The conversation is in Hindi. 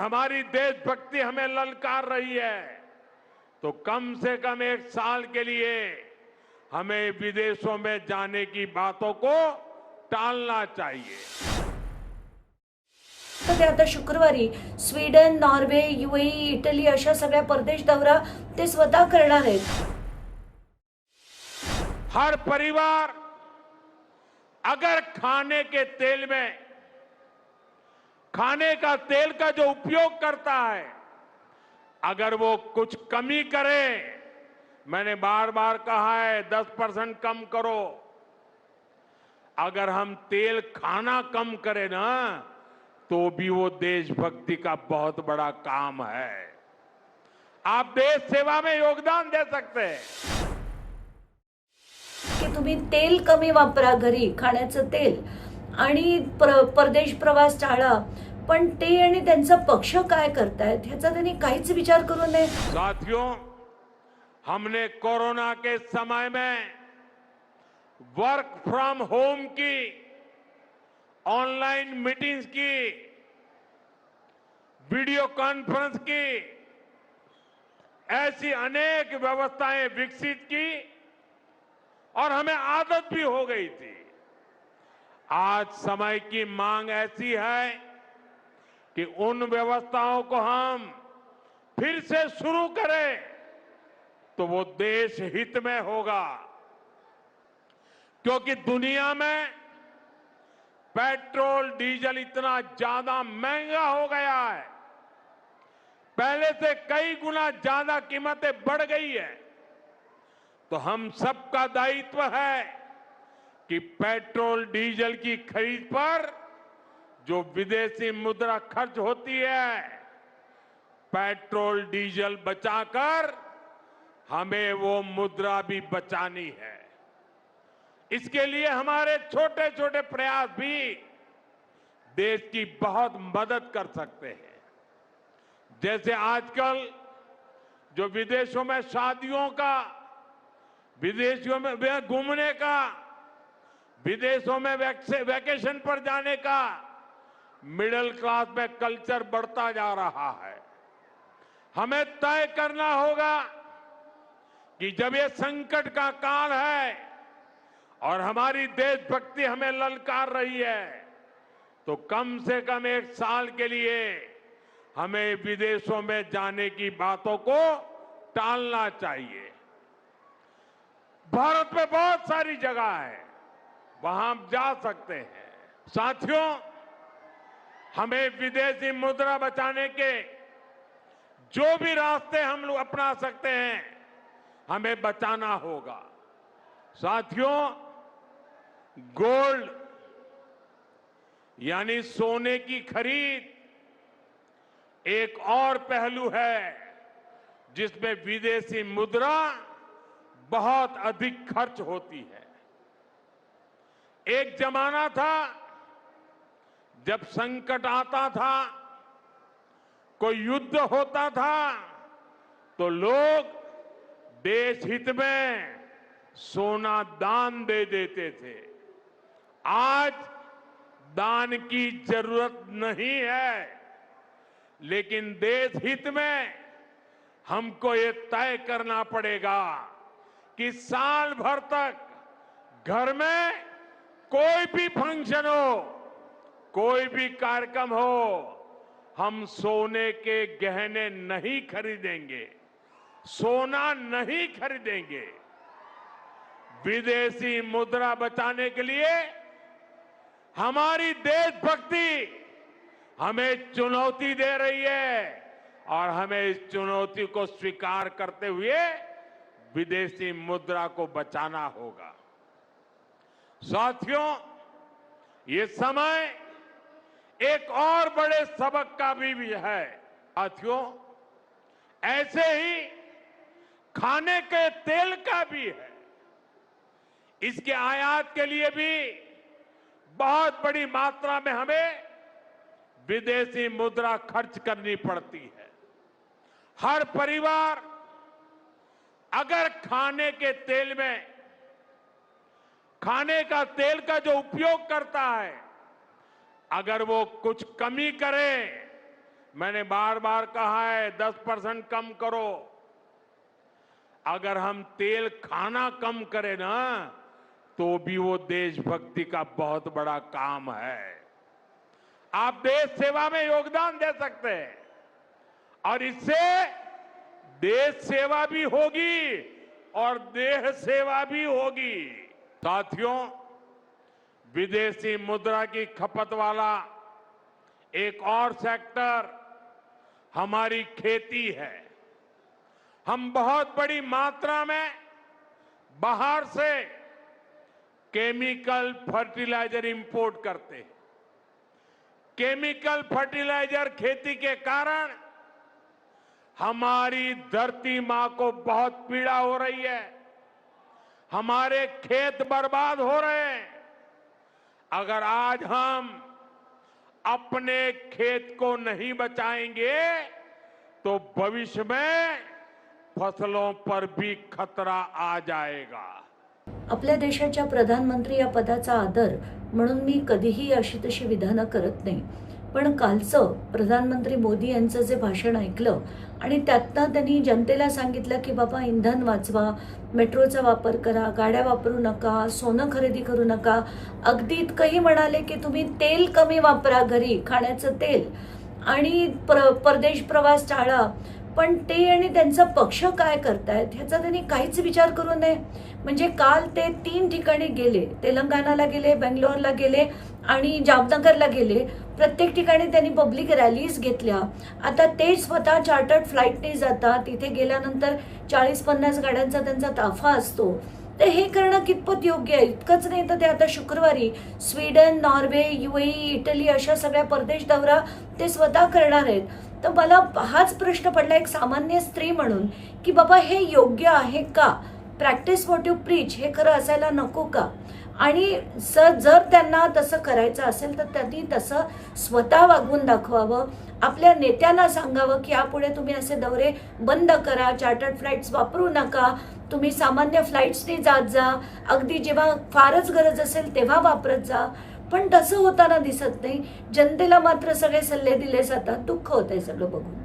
हमारी देशभक्ति हमें ललकार रही है, तो कम से कम 1 साल के लिए हमें विदेशों में जाने की बातों को टालना चाहिए। तर ते आता शुक्रवारी स्वीडन, नॉर्वे, यूएई, इटली अशा सगळ्या परदेश दौरा ते स्वतः करणार आहेत। हर परिवार अगर खाने के तेल में खाने का तेल का जो उपयोग करता है, अगर वो कुछ कमी करे, मैंने बार बार कहा है 10% कम करो। अगर हम तेल खाना कम करें ना, तो भी वो देशभक्ति का बहुत बड़ा काम है। आप देश सेवा में योगदान दे सकते हैं। की तुम्ही तेल कमी वापरा घरी खाण्याचं तेल आणि परदेश प्रवास टाळा, पण ते आणि त्यांचा पक्ष काय करतायत ह्याचा त्यांनी काहीच विचार करू नये। साथियों, हमने कोरोना के समय में वर्क फ्रॉम होम की, ऑनलाइन मीटिंग्स की, वीडियो कॉन्फ्रेंस की, ऐसी अनेक व्यवस्थाएं विकसित की और हमें आदत भी हो गई थी। आज समय की मांग ऐसी है कि उन व्यवस्थाओं को हम फिर से शुरू करें तो वो देश हित में होगा, क्योंकि दुनिया में पेट्रोल डीजल इतना ज्यादा महंगा हो गया है, पहले से कई गुना ज्यादा कीमतें बढ़ गई है। तो हम सबका दायित्व है कि पेट्रोल डीजल की खरीद पर जो विदेशी मुद्रा खर्च होती है, पेट्रोल डीजल बचाकर हमें वो मुद्रा भी बचानी है। इसके लिए हमारे छोटे छोटे प्रयास भी देश की बहुत मदद कर सकते हैं। जैसे आजकल जो विदेशों में शादियों का, विदेशों में घूमने का, विदेशों में वैकेशन पर जाने का मिडिल क्लास में कल्चर बढ़ता जा रहा है। हमें तय करना होगा कि जब ये संकट का काल है और हमारी देशभक्ति हमें ललकार रही है, तो कम से कम 1 साल के लिए हमें विदेशों में जाने की बातों को टालना चाहिए। भारत में बहुत सारी जगह है, वहां हम जा सकते हैं। साथियों, हमें विदेशी मुद्रा बचाने के जो भी रास्ते हम लोग अपना सकते हैं, हमें बचाना होगा। साथियों, गोल्ड यानी सोने की खरीद एक और पहलू है जिसमें विदेशी मुद्रा बहुत अधिक खर्च होती है। एक जमाना था जब संकट आता था, कोई युद्ध होता था, तो लोग देश हित में सोना दान दे देते थे। आज दान की जरूरत नहीं है, लेकिन देश हित में हमको ये तय करना पड़ेगा कि साल भर तक घर में कोई भी फंक्शन हो, कोई भी कार्यक्रम हो, हम सोने के गहने नहीं खरीदेंगे, सोना नहीं खरीदेंगे। विदेशी मुद्रा बचाने के लिए हमारी देशभक्ति हमें चुनौती दे रही है और हमें इस चुनौती को स्वीकार करते हुए विदेशी मुद्रा को बचाना होगा। साथियों, ये समय एक और बड़े सबक का भी है। साथियों, ऐसे ही खाने के तेल का भी है। इसके आयात के लिए भी बहुत बड़ी मात्रा में हमें विदेशी मुद्रा खर्च करनी पड़ती है। हर परिवार अगर खाने के तेल में खाने का तेल का जो उपयोग करता है, अगर वो कुछ कमी करे, मैंने बार बार कहा है 10% कम करो। अगर हम तेल खाना कम करें ना तो भी वो देशभक्ति का बहुत बड़ा काम है। आप देश सेवा में योगदान दे सकते हैं और इससे देश सेवा भी होगी और देह सेवा भी होगी। साथियों, विदेशी मुद्रा की खपत वाला एक और सेक्टर हमारी खेती है। हम बहुत बड़ी मात्रा में बाहर से केमिकल फर्टिलाइजर इंपोर्ट करते हैं। केमिकल फर्टिलाइजर खेती के कारण हमारी धरती मां को बहुत पीड़ा हो रही है। हमारे खेत बर्बाद हो रहे हैं। अगर आज हम अपने खेत को नहीं बचाएंगे तो भविष्य में फसलों पर भी खतरा आ जाएगा। आपल्या देशाच्या प्रधानमंत्री या पदाचा आदर म्हणून मी कधीही अशी तशी विधानं करत नाही, पण कालचं प्रधानमंत्री मोदी यांचं जे भाषण ऐकलं आणि त्यातनं त्यांनी जनतेला सांगितलं की बाबा इंधन वाचवा, मेट्रोचा वापर करा, गाड्या वापरू नका, सोनं खरेदी करू नका, अगदी इतकंही म्हणाले की तुम्ही तेल कमी वापरा घरी, खाण्याचं तेल, आणि परदेश प्रवास टाळा. पण ते आणि त्यांचा पक्ष काय करतायत ह्याचा त्यांनी काहीच विचार करू नये. म्हणजे काल ते 3 ठिकाणी गेले, तेलंगणाला गेले, बेंगलोरला गेले आणि जामनगरला गेले. प्रत्येक ठिकाणी त्यांनी पब्लिक रॅलीज घेतल्या. आता ते स्वतः चार्टर्ड फ्लाईटने जातात. तिथे गेल्यानंतर 40-50 गाड्यांचा त्यांचा ताफा असतो. तर हे करणं कितपत योग्य आहे? इतकंच नाही तर ते आता शुक्रवारी स्वीडन, नॉर्वे, UAE, इटली अशा सगळ्या परदेश दौरा ते स्वतः करणार आहेत. तर मला हाच प्रश्न पडला एक सामान्य स्त्री म्हणून की बाबा हे योग्य आहे का? प्रॅक्टिस व्हॉट यू प्रीच हे खरं असायला नको का? आणि जर त्यांना तसं करायचं असेल तर त्यांनी तसं स्वतः वागून दाखवावं. आपल्या नेत्यांना सांगावं की यापुढे तुम्ही असे दौरे बंद करा, चार्टर्ड फ्लाईट्स वापरू नका, तुम्ही सामान्य फ्लाईट्सनी जात जा, अगदी जेव्हा फारच गरज असेल तेव्हा वापरत जा. पण तसं होताना दिसत नाही. जनतेला मात्र सगळे सल्ले दिले जातात. दुःख होतंय सगळं बघून.